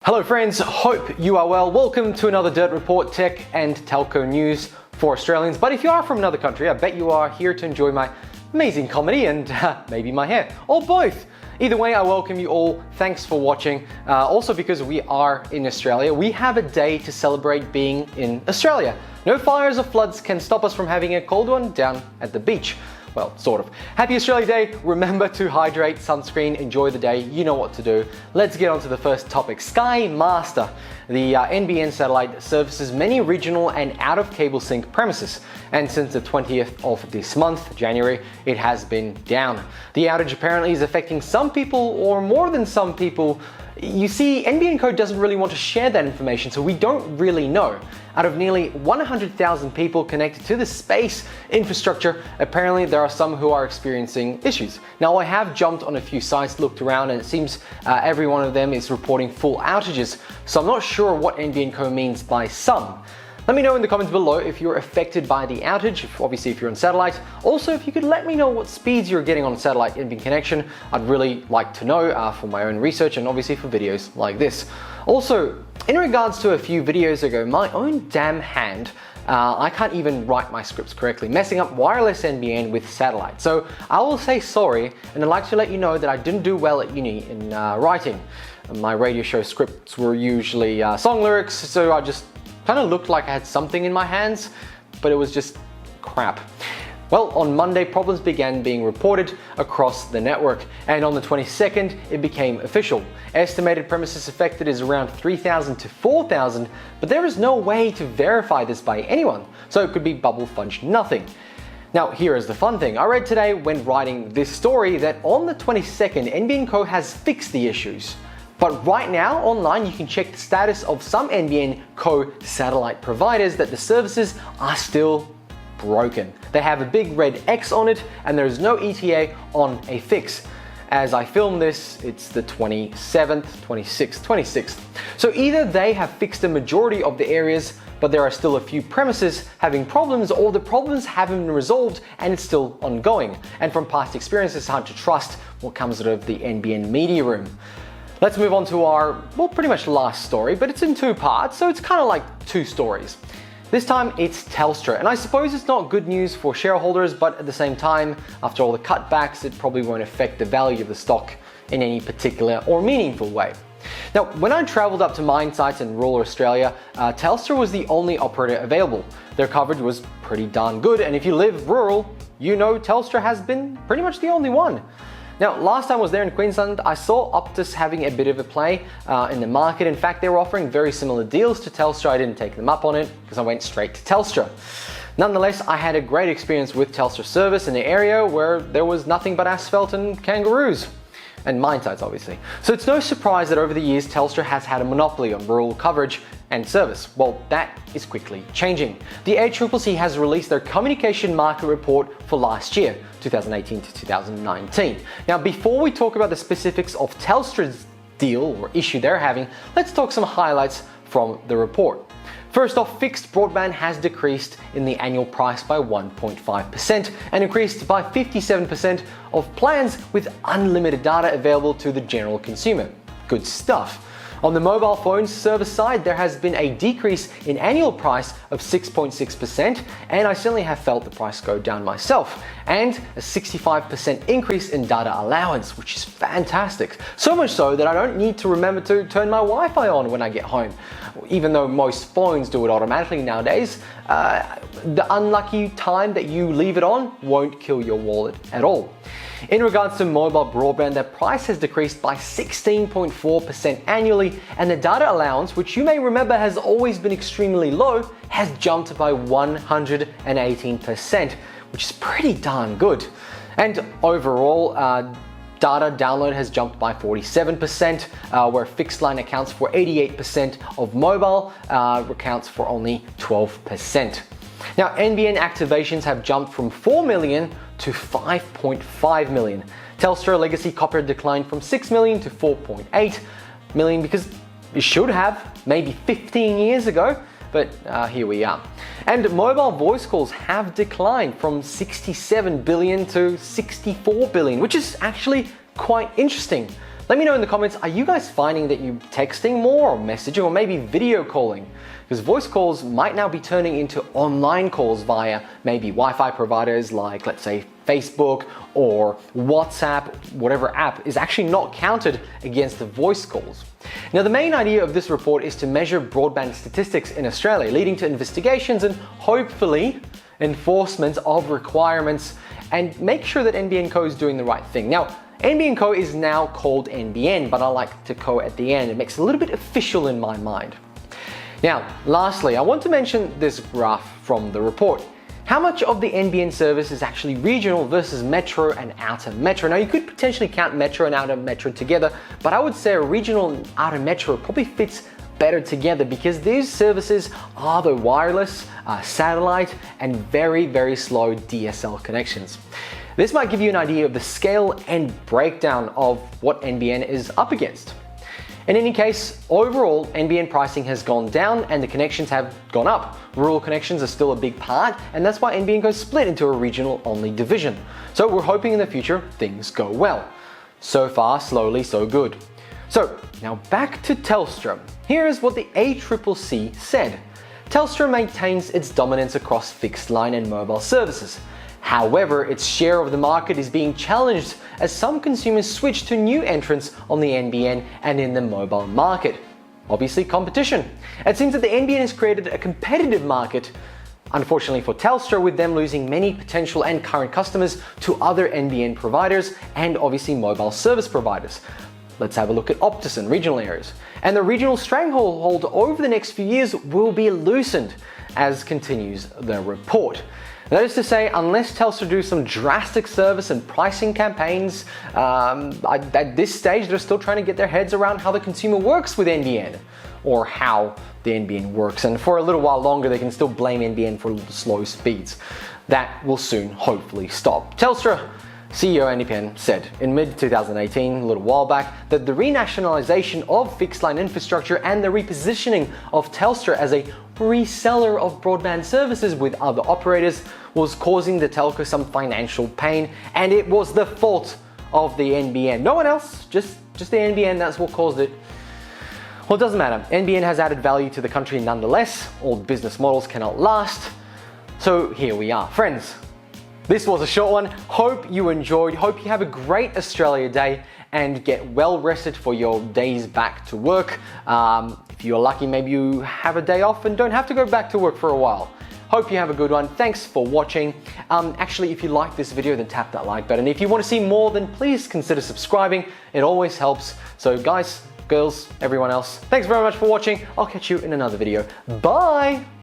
Hello friends, hope you are well. Welcome to another Dirt Report, tech and telco news for Australians. But if you are from another country, I bet you are here to enjoy my amazing comedy and maybe my hair, or both. Either way, I welcome you all. Thanks for watching. Also, because we are in Australia, we have a day to celebrate being in Australia. No fires or floods can stop us from having a cold one down at the beach. Well, sort of. Happy Australia Day. Remember to hydrate, sunscreen, enjoy the day. You know what to do. Let's get on to the first topic. Sky Master. The NBN satellite services many regional and out of cable sync premises. And since the 20th of this month, January, it has been down. The outage apparently is affecting some people, or more than some people. You see, NBN code doesn't really want to share that information, so we don't really know. Out of nearly 100,000 people connected to the space infrastructure, apparently there are some who are experiencing issues. Now, I have jumped on a few sites, looked around, and it seems every one of them is reporting full outages, so I'm not sure what NBN code means by some. Let me know in the comments below if you're affected by the outage, obviously if you're on satellite. Also, if you could let me know what speeds you're getting on satellite NBN connection, I'd really like to know for my own research and obviously for videos like this. Also, in regards to a few videos ago, my own damn hand, I can't even write my scripts correctly, messing up wireless NBN with satellite. So I will say sorry, and I'd like to let you know that I didn't do well at uni in writing. My radio show scripts were usually song lyrics, so I just kind of looked like I had something in my hands, but it was just crap. Well, on Monday, problems began being reported across the network, and on the 22nd, it became official. Estimated premises affected is around 3,000 to 4,000, but there is no way to verify this by anyone, so it could be bubble fudge nothing. Now, here is the fun thing. I read today when writing this story that on the 22nd, NBN Co has fixed the issues. But right now, online, you can check the status of some NBN Co satellite providers that the services are still broken. They have a big red X on it, and there is no ETA on a fix. As I film this, it's the 26th. So either they have fixed the majority of the areas, but there are still a few premises having problems, or the problems haven't been resolved and it's still ongoing. And from past experience, it's hard to trust what comes out of the NBN media room. Let's move on to our, well, pretty much last story, but it's in two parts, so it's kind of like two stories. This time it's Telstra, and I suppose it's not good news for shareholders, but at the same time, after all the cutbacks, it probably won't affect the value of the stock in any particular or meaningful way. Now, when I travelled up to mine sites in rural Australia, Telstra was the only operator available. Their coverage was pretty darn good, and if you live rural, you know Telstra has been pretty much the only one. Now, last time I was there in Queensland, I saw Optus having a bit of a play in the market. In fact, they were offering very similar deals to Telstra. I didn't take them up on it because I went straight to Telstra. Nonetheless, I had a great experience with Telstra service in an area where there was nothing but asphalt and kangaroos. And mine sites, obviously. So it's no surprise that over the years, Telstra has had a monopoly on rural coverage and service. Well, that is quickly changing. The ACCC has released their communication market report for last year, 2018 to 2019. Now, before we talk about the specifics of Telstra's deal or issue they're having, let's talk some highlights from the report. First off, fixed broadband has decreased in the annual price by 1.5% and increased by 57% of plans with unlimited data available to the general consumer. Good stuff. On the mobile phone service side, there has been a decrease in annual price of 6.6%, and I certainly have felt the price go down myself, and a 65% increase in data allowance, which is fantastic. So much so that I don't need to remember to turn my Wi-Fi on when I get home. Even though most phones do it automatically nowadays, the unlucky time that you leave it on won't kill your wallet at all. In regards to mobile broadband, the price has decreased by 16.4% annually, and the data allowance, which you may remember has always been extremely low, has jumped by 118%, which is pretty darn good. And overall, data download has jumped by 47%, where fixed line accounts for 88% of mobile, accounts for only 12%. Now, NBN activations have jumped from 4 million to 5.5 million. Telstra legacy copper declined from 6 million to 4.8 million because it should have maybe 15 years ago, but here we are. And mobile voice calls have declined from 67 billion to 64 billion, which is actually quite interesting. Let me know in the comments, are you guys finding that you're texting more or messaging or maybe video calling? Because voice calls might now be turning into online calls via maybe Wi-Fi providers like, let's say, Facebook or WhatsApp, whatever app is actually not counted against the voice calls. Now, the main idea of this report is to measure broadband statistics in Australia, leading to investigations and hopefully enforcement of requirements, and make sure that NBN Co is doing the right thing. Now, NBN Co is now called NBN, but I like to Co at the end. It makes it a little bit official in my mind. Now, lastly, I want to mention this graph from the report. How much of the NBN service is actually regional versus metro and outer metro? Now, you could potentially count metro and outer metro together, but I would say a regional and outer metro probably fits better together because these services are the wireless, satellite, and very, very slow DSL connections. This might give you an idea of the scale and breakdown of what NBN is up against. In any case, overall, NBN pricing has gone down and the connections have gone up. Rural connections are still a big part, and that's why NBN goes split into a regional-only division. So we're hoping in the future things go well. So far, slowly, so good. So now back to Telstra. Here's what the ACCC said. Telstra maintains its dominance across fixed line and mobile services. However, its share of the market is being challenged as some consumers switch to new entrants on the NBN and in the mobile market. Obviously, competition. It seems that the NBN has created a competitive market, unfortunately for Telstra, with them losing many potential and current customers to other NBN providers and obviously mobile service providers. Let's have a look at Optus and regional areas. And the regional stranglehold over the next few years will be loosened, as continues the report. That is to say, unless Telstra do some drastic service and pricing campaigns, at this stage they're still trying to get their heads around how the consumer works with NBN, or how the NBN works, and for a little while longer they can still blame NBN for slow speeds. That will soon hopefully stop. Telstra CEO Andy Penn said in mid-2018, a little while back, that the renationalisation of fixed line infrastructure and the repositioning of Telstra as a reseller of broadband services with other operators was causing the telco some financial pain, and it was the fault of the NBN. No one else, just the NBN, that's what caused it. Well, it doesn't matter. NBN has added value to the country nonetheless. Old business models cannot last. So here we are. Friends, this was a short one. Hope you enjoyed. Hope you have a great Australia Day and get well rested for your days back to work. If you're lucky, maybe you have a day off and don't have to go back to work for a while. Hope you have a good one. Thanks for watching. Actually, if you like this video, then tap that like button. If you want to see more, then please consider subscribing. It always helps. So guys, girls, everyone else, thanks very much for watching. I'll catch you in another video. Bye.